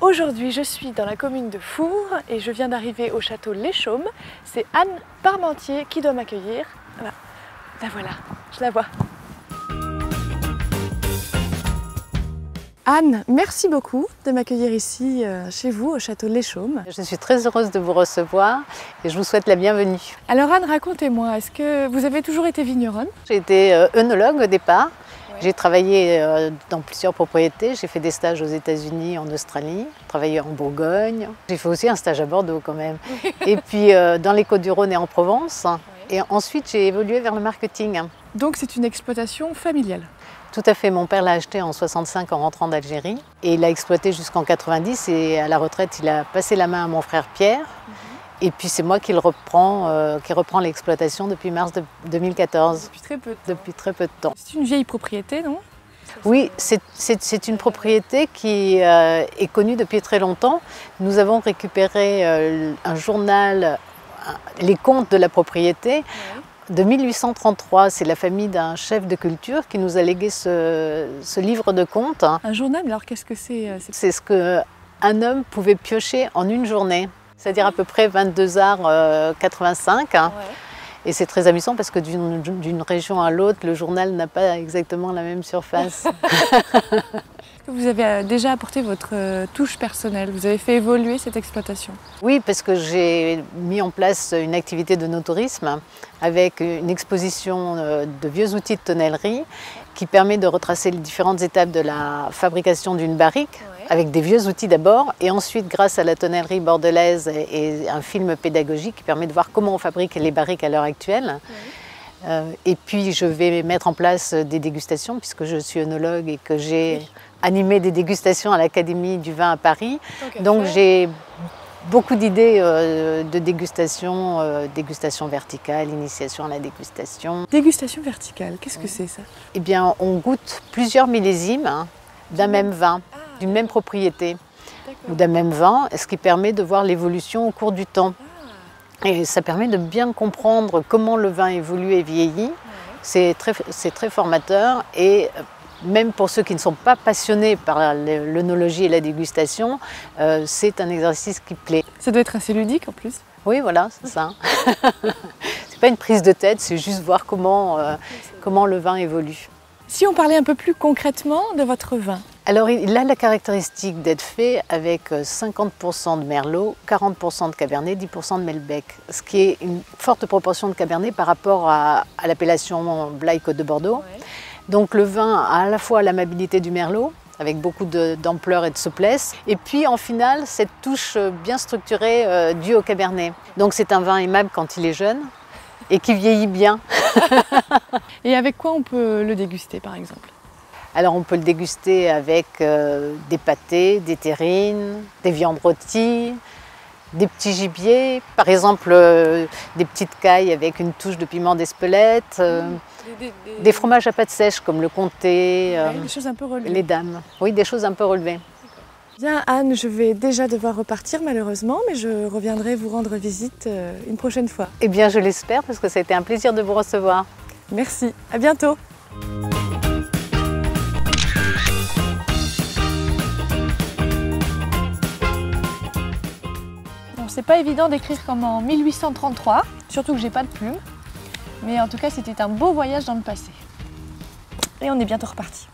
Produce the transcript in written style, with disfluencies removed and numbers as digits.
Aujourd'hui, je suis dans la commune de Fours et je viens d'arriver au château Les Chaumes. C'est Anne Parmentier qui doit m'accueillir. Voilà. La voilà, je la vois. Anne, merci beaucoup de m'accueillir ici chez vous au château Les Chaumes. Je suis très heureuse de vous recevoir et je vous souhaite la bienvenue. Alors Anne, racontez-moi, est-ce que vous avez toujours été vigneronne? J'ai été œnologue au départ. J'ai travaillé dans plusieurs propriétés. J'ai fait des stages aux États-Unis, en Australie, travaillé en Bourgogne. J'ai fait aussi un stage à Bordeaux quand même. Et puis dans les Côtes-du-Rhône et en Provence. Et ensuite, j'ai évolué vers le marketing. Donc c'est une exploitation familiale? Tout à fait. Mon père l'a acheté en 65 en rentrant d'Algérie. Et il l'a exploité jusqu'en 90. Et à la retraite, il a passé la main à mon frère Pierre. Et puis c'est moi qui reprend l'exploitation depuis mars 2014. Depuis très peu de temps. Depuis très peu de temps. C'est une vieille propriété, non? Oui, c'est une propriété qui est connue depuis très longtemps. Nous avons récupéré un journal, les comptes de la propriété, de 1833. C'est la famille d'un chef de culture qui nous a légué ce livre de comptes. Un journal, alors qu'est-ce que c'est? C'est ce qu'un homme pouvait piocher en une journée. C'est-à-dire à peu près 22h85. Ouais. Et c'est très amusant parce que d'une région à l'autre, le journal n'a pas exactement la même surface. Vous avez déjà apporté votre touche personnelle, vous avez fait évoluer cette exploitation? Oui, parce que j'ai mis en place une activité de no-tourisme avec une exposition de vieux outils de tonnellerie qui permet de retracer les différentes étapes de la fabrication d'une barrique. Avec des vieux outils d'abord, et ensuite grâce à la tonnellerie bordelaise et un film pédagogique qui permet de voir comment on fabrique les barriques à l'heure actuelle. Et puis je vais mettre en place des dégustations, puisque je suis œnologue et que j'ai animé des dégustations à l'Académie du vin à Paris. Donc j'ai beaucoup d'idées de dégustation, dégustation verticale, initiation à la dégustation. Dégustation verticale, qu'est-ce que c'est ça? Eh bien, on goûte plusieurs millésimes d'un même vin, d'une même propriété ou d'un même vin, ce qui permet de voir l'évolution au cours du temps. Et ça permet de bien comprendre comment le vin évolue et vieillit. C'est très formateur et même pour ceux qui ne sont pas passionnés par l'œnologie et la dégustation, c'est un exercice qui plaît. Ça doit être assez ludique en plus. Oui, voilà, c'est ça. C'est pas une prise de tête, c'est juste voir comment le vin évolue. Si on parlait un peu plus concrètement de votre vin. Alors il a la caractéristique d'être fait avec 50% de Merlot, 40% de Cabernet, 10% de Malbec, ce qui est une forte proportion de Cabernet par rapport à l'appellation Blaye-Côte de Bordeaux. Donc le vin a à la fois l'amabilité du Merlot, avec beaucoup d'ampleur et de souplesse, et puis en finale cette touche bien structurée due au Cabernet. Donc c'est un vin aimable quand il est jeune et qui vieillit bien. Et avec quoi on peut le déguster par exemple? Alors on peut le déguster avec des pâtés, des terrines, des viandes rôties, des petits gibiers, par exemple des petites cailles avec une touche de piment d'Espelette, des fromages à pâte sèche comme le comté, des choses un peu relevées. Les dames. Oui, des choses un peu relevées. Bien Anne, je vais déjà devoir repartir malheureusement, mais je reviendrai vous rendre visite une prochaine fois. Eh bien je l'espère parce que ça a été un plaisir de vous recevoir. Merci, à bientôt. C'est pas évident d'écrire comme en 1833, surtout que j'ai pas de plume. Mais en tout cas, c'était un beau voyage dans le passé. Et on est bientôt reparti.